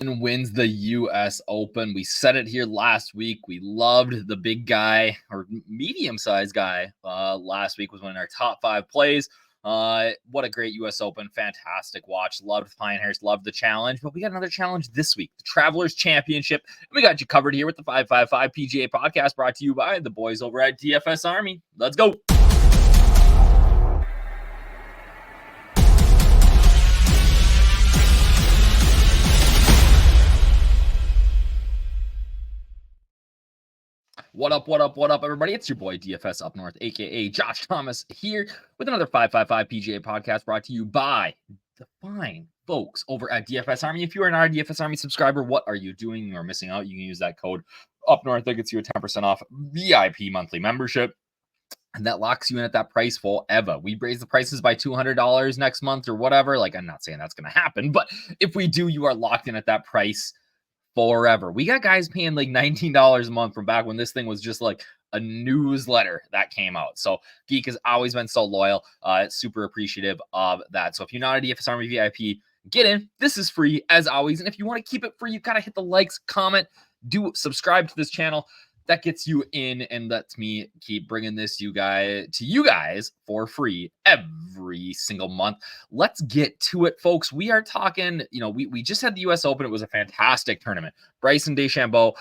and wins the U.S. Open. We said it here last week. We loved the big guy or medium-sized guy. Last week was one of our top 5 plays. What a great U.S. Open. Fantastic watch. Loved Pinehurst. Loved the challenge. But we got another challenge this week, the Travelers Championship. And we got you covered here with the 555 PGA podcast brought to you by the boys over at DFS Army. Let's go. What up, everybody? It's your boy DFS Up North, aka Josh Thomas, here with another 555 PGA podcast brought to you by the fine folks over at DFS Army. If you are not a DFS Army subscriber, what are you doing? You are missing out. You can use that code Up North. That gets you a 10% off VIP monthly membership. And that locks you in at that price forever. We raise the prices by $200 next month or whatever. Like, I'm not saying that's going to happen, but if we do, you are locked in at that price forever. We got guys paying like $19 a month from back when this thing was just like a newsletter that came out. So Geek has always been so loyal. Super appreciative of that. So if you're not a DFS Army VIP, get in. This is free as always. And if you want to keep it free, you got to hit the likes, comment, do subscribe to this channel. That gets you in and lets me keep bringing this to you guys for free every single month. Let's get to it, folks. We are talking, we just had the U.S. Open. It was a fantastic tournament. Bryson DeChambeau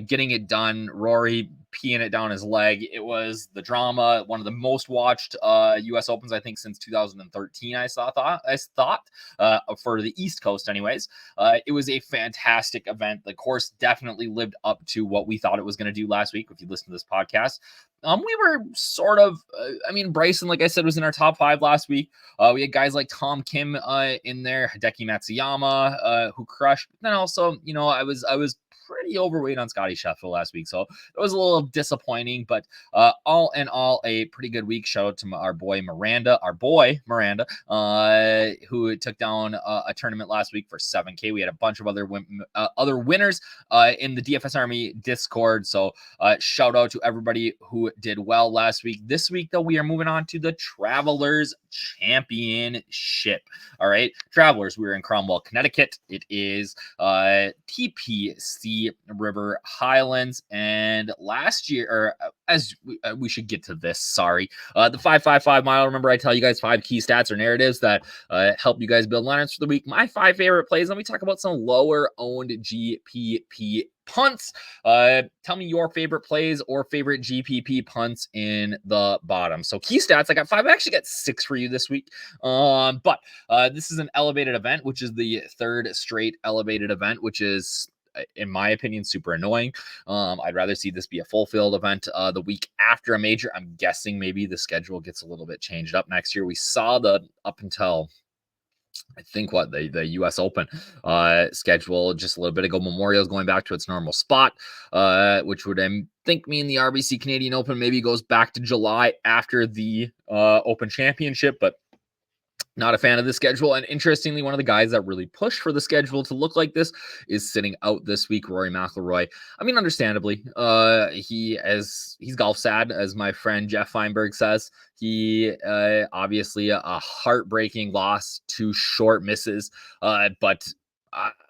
getting it done. Rory peeing it down his leg. It was the drama, one of the most watched U.S. Opens, I think, since 2013, I thought, for the East Coast anyways. It was a fantastic event. The course definitely lived up to what we thought it was going to do last week. If you listen to this podcast, we were sort of, Bryson, like I said, was in our top 5 last week. We had guys like Tom Kim in there, Hideki Matsuyama, who crushed. But then also, I was pretty overweight on Scotty Scheffler last week, so it was a little disappointing, but all in all, a pretty good week. Shout out to our boy Miranda, who took down a tournament last week for $7K. We had a bunch of other winners in the DFS Army Discord, so shout out to everybody who did well last week. This week, though, we are moving on to the Travelers Championship. All right, Travelers, we're in Cromwell, Connecticut. It is TPC River Highlands, and last year, or as we should get to this, sorry, the 555 mile. Remember, I tell you guys 5 key stats or narratives that help you guys build lineups for the week. My 5 favorite plays. Let me talk about some lower owned GPP punts. Tell me your favorite plays or favorite GPP punts in the bottom. So key stats, I got 5. I actually got 6 for you this week. But this is an elevated event, which is the 3rd straight elevated event, which is, in my opinion, super annoying. I'd rather see this be a full field event the week after a major. I'm guessing maybe the schedule gets a little bit changed up next year. We saw the up until I think the U.S. Open schedule just a little bit ago. Memorial's going back to its normal spot, which would think mean the RBC Canadian Open maybe goes back to July after the Open Championship, but not a fan of the schedule. And interestingly, one of the guys that really pushed for the schedule to look like this is sitting out this week, Rory McIlroy. I mean, understandably, he's golf sad, as my friend Jeff Feinberg says. He obviously a heartbreaking loss, 2 short misses, but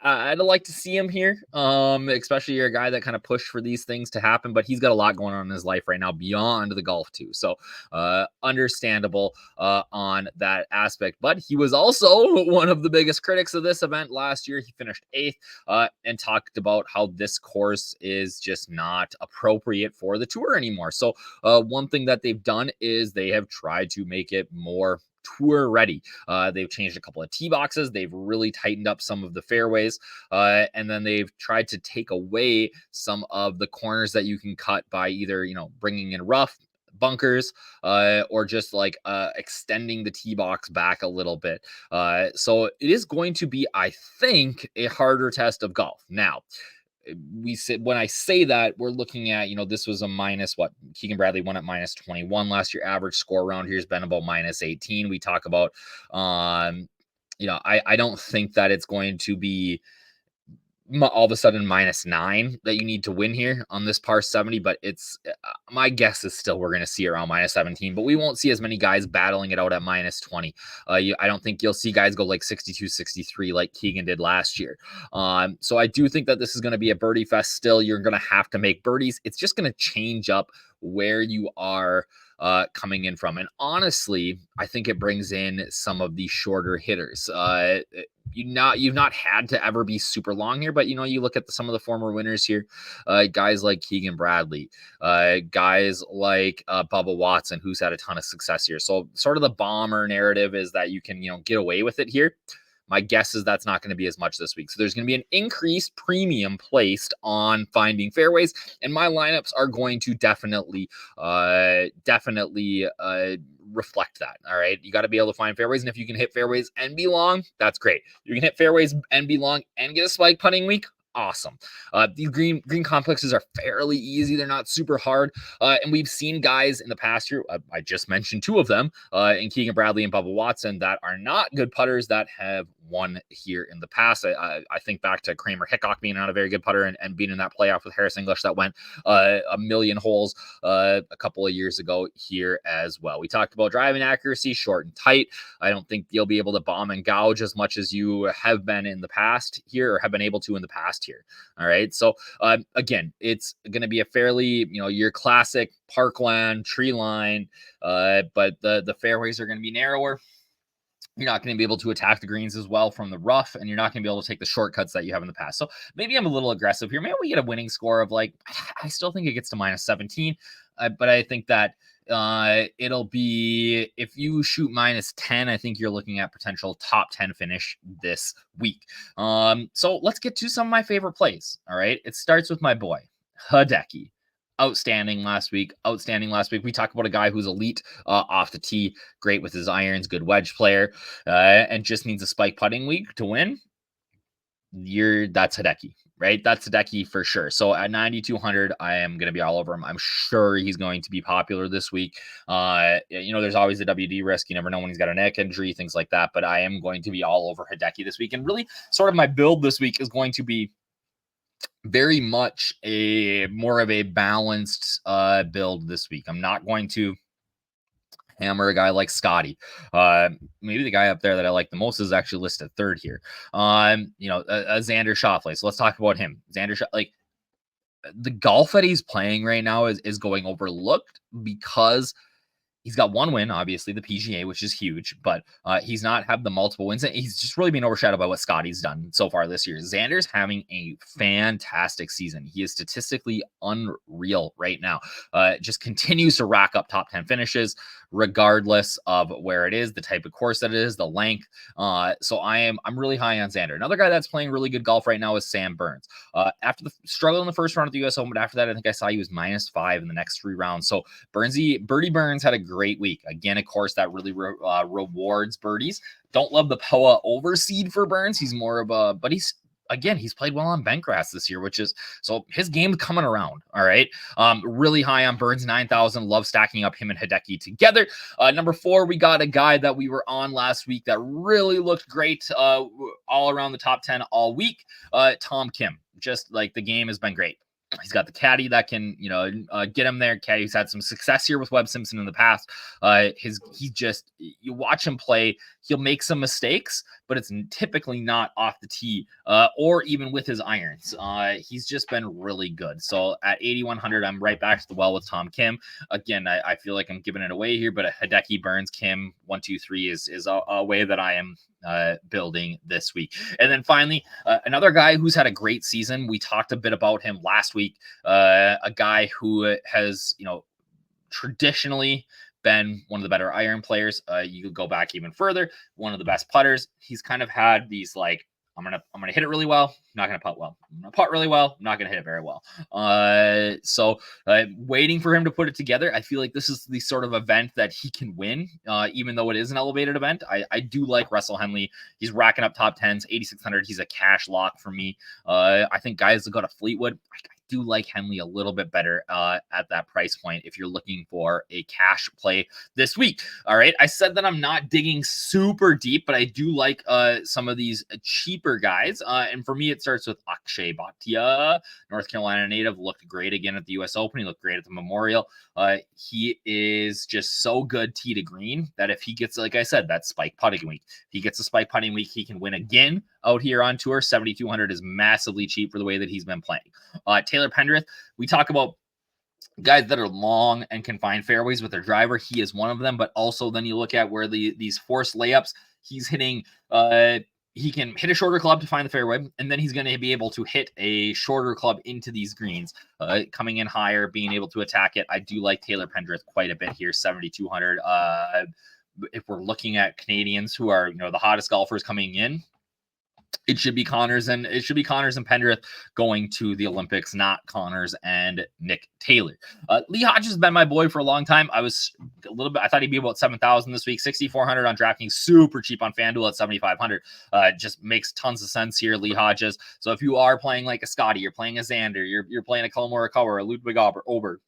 I'd like to see him here, especially you're a guy that kind of pushed for these things to happen, but he's got a lot going on in his life right now beyond the golf too. So understandable on that aspect. But he was also one of the biggest critics of this event last year. He finished 8th and talked about how this course is just not appropriate for the tour anymore. So one thing that they've done is they have tried to make it more tour ready. They've changed a couple of tee boxes. They've really tightened up some of the fairways. And then they've tried to take away some of the corners that you can cut by either, bringing in rough bunkers or just like extending the tee box back a little bit. So it is going to be, I think, a harder test of golf. Now, when I say that, we're looking at, this was a minus Keegan Bradley won at minus 21 last year. Average score around here has been about minus 18. We talk about, I don't think that it's going to be all of a sudden -9 that you need to win here on this par 70, but it's my guess is still we're going to see around -17, but we won't see as many guys battling it out at -20. I don't think you'll see guys go like 62, 63 like Keegan did last year. So I do think that this is going to be a birdie fest still. You're going to have to make birdies. It's just going to change up where you are coming in from. And honestly, I think it brings in some of the shorter hitters. You've not had to ever be super long here, but you look at some of the former winners here, guys like Keegan Bradley, guys like Bubba Watson, who's had a ton of success here. So sort of the bomber narrative is that you can get away with it here. My guess is that's not going to be as much this week. So there's going to be an increased premium placed on finding fairways, and my lineups are going to definitely reflect that. All right. You got to be able to find fairways. And if you can hit fairways and be long, that's great. You can hit fairways and be long and get a spike putting week. Awesome. These green complexes are fairly easy. They're not super hard. And we've seen guys in the past year, I just mentioned two of them, in Keegan Bradley and Bubba Watson, that are not good putters that have won here in the past. I think back to Kramer Hickok being not a very good putter and being in that playoff with Harris English that went a million holes a couple of years ago here as well. We talked about driving accuracy, short and tight. I don't think you'll be able to bomb and gouge as much as you have been in the past here, or have been able to in the past here. All right. So again, it's going to be a fairly, your classic parkland tree line, but the fairways are going to be narrower. You're not going to be able to attack the greens as well from the rough, and you're not going to be able to take the shortcuts that you have in the past. So maybe I'm a little aggressive here. Maybe we get a winning score of I still think it gets to -17, but I think that it'll be, if you shoot -10, I think you're looking at potential top 10 finish this week. So let's get to some of my favorite plays. All right. It starts with my boy, Hideki. Outstanding last week. We talked about a guy who's elite off the tee, great with his irons, good wedge player, and just needs a spike putting week to win. That's Hideki, right? That's Hideki for sure. So at 9,200, I am going to be all over him. I'm sure he's going to be popular this week. There's always a WD risk. You never know when he's got a neck injury, things like that. But I am going to be all over Hideki this week. And really, sort of my build this week is going to be very much more of a balanced build this week. I'm not going to hammer a guy like Scotty. Maybe the guy up there that I like the most is actually listed third here. Xander Schauffele. So let's talk about him. The golf that he's playing right now is going overlooked because he's got one win, obviously, the PGA, which is huge, but he's not had the multiple wins. He's just really been overshadowed by what Scotty's done so far this year. Xander's having a fantastic season. He is statistically unreal right now. Just continues to rack up top 10 finishes, regardless of where it is, the type of course that it is, the length. So I'm really high on Xander. Another guy that's playing really good golf right now is Sam Burns. After the struggle in the first round of the US Open, but after that, I think I saw he was -5 in the next 3 rounds. So Birdie Burns had a great week. Again, a course that really rewards birdies. Don't love the POA overseed for Burns. He's more of a, but he's played well on bent grass this year, which is, so his game's coming around. All right. Really high on Burns, 9,000. Love stacking up him and Hideki together. Number 4, we got a guy that we were on last week that really looked great all around the top 10 all week. Tom Kim. Just like the game has been great. He's got the caddy that can, get him there. Caddy's had some success here with Webb Simpson in the past. You watch him play, he'll make some mistakes, but it's typically not off the tee or even with his irons. He's just been really good. So at 8,100, I'm right back to the well with Tom Kim. Again, I feel like I'm giving it away here, but a Hideki, Burns, Kim, 1, 2, 3 is a way that I am building this week. And then finally, another guy who's had a great season. We talked a bit about him last week. A guy who has, traditionally been one of the better iron players. You could go back even further. One of the best putters. He's kind of had these I'm gonna hit it really well. I'm not gonna putt well. I'm gonna putt really well. I'm not gonna hit it very well. So waiting for him to put it together. I feel like this is the sort of event that he can win, even though it is an elevated event. I do like Russell Henley. He's racking up top 10s, 8,600. He's a cash lock for me. I think guys that go to Fleetwood, I do like Henley a little bit better at that price point if you're looking for a cash play this week. All right. I said that I'm not digging super deep, but I do like some of these cheaper guys. And for me, it starts with Akshay Bhatia, North Carolina native, looked great again at the US Open. He looked great at the Memorial. He is just so good tee to green that if he gets, like I said, that spike putting week, if he gets a spike putting week, he can win again out here on tour. 7,200 is massively cheap for the way that he's been playing. Taylor Pendrith, we talk about guys that are long and can find fairways with their driver. He is one of them, but also then you look at where these forced layups, he's hitting, he can hit a shorter club to find the fairway, and then he's going to be able to hit a shorter club into these greens, coming in higher, being able to attack it. I do like Taylor Pendrith quite a bit here, 7,200. If we're looking at Canadians who are, the hottest golfers coming in, it should be Connors and Pendrith going to the Olympics, not Connors and Nick Taylor. Lee Hodges has been my boy for a long time. I thought he'd be about 7,000 this week, 6,400 on DraftKings, super cheap on FanDuel at 7,500. Just makes tons of sense here, Lee Hodges. So if you are playing like a Scotty, you're playing a Xander, you're playing a Colin Morikawa, a Ludwig Ober,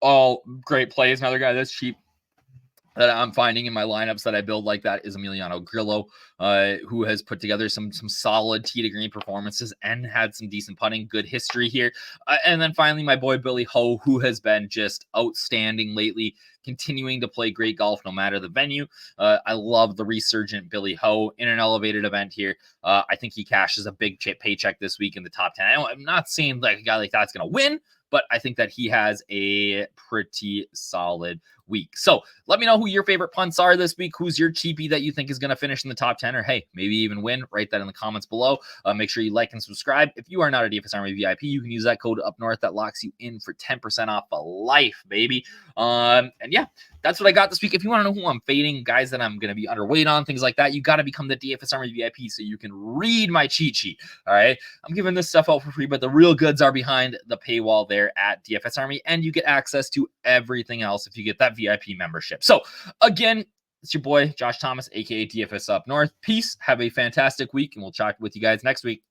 all great plays. Another guy that's cheap that I'm finding in my lineups that I build like that is Emiliano Grillo, who has put together some solid tee to green performances and had some decent putting, good history here. And then finally, my boy Billy Ho, who has been just outstanding lately, continuing to play great golf no matter the venue. I love the resurgent Billy Ho in an elevated event here. I think he cashes a big paycheck this week in the top 10. I'm not saying like a guy like that's going to win, but I think that he has a pretty solid week. So let me know who your favorite punts are this week. Who's your cheapie that you think is going to finish in the top 10 or hey, maybe even win? Write that in the comments below. Make sure you like and subscribe. If you are not a DFS Army VIP, you can use that code up north that locks you in for 10% off for life, baby. And yeah, that's what I got this week. If you want to know who I'm fading, guys that I'm going to be underweight on, things like that, you got to become the DFS Army VIP so you can read my cheat sheet. All right. I'm giving this stuff out for free, but the real goods are behind the paywall there at DFS Army, and you get access to everything else if you get that VIP membership. So again, it's your boy Josh Thomas, aka DFS Up North. Peace. Have a fantastic week, and we'll chat with you guys next week.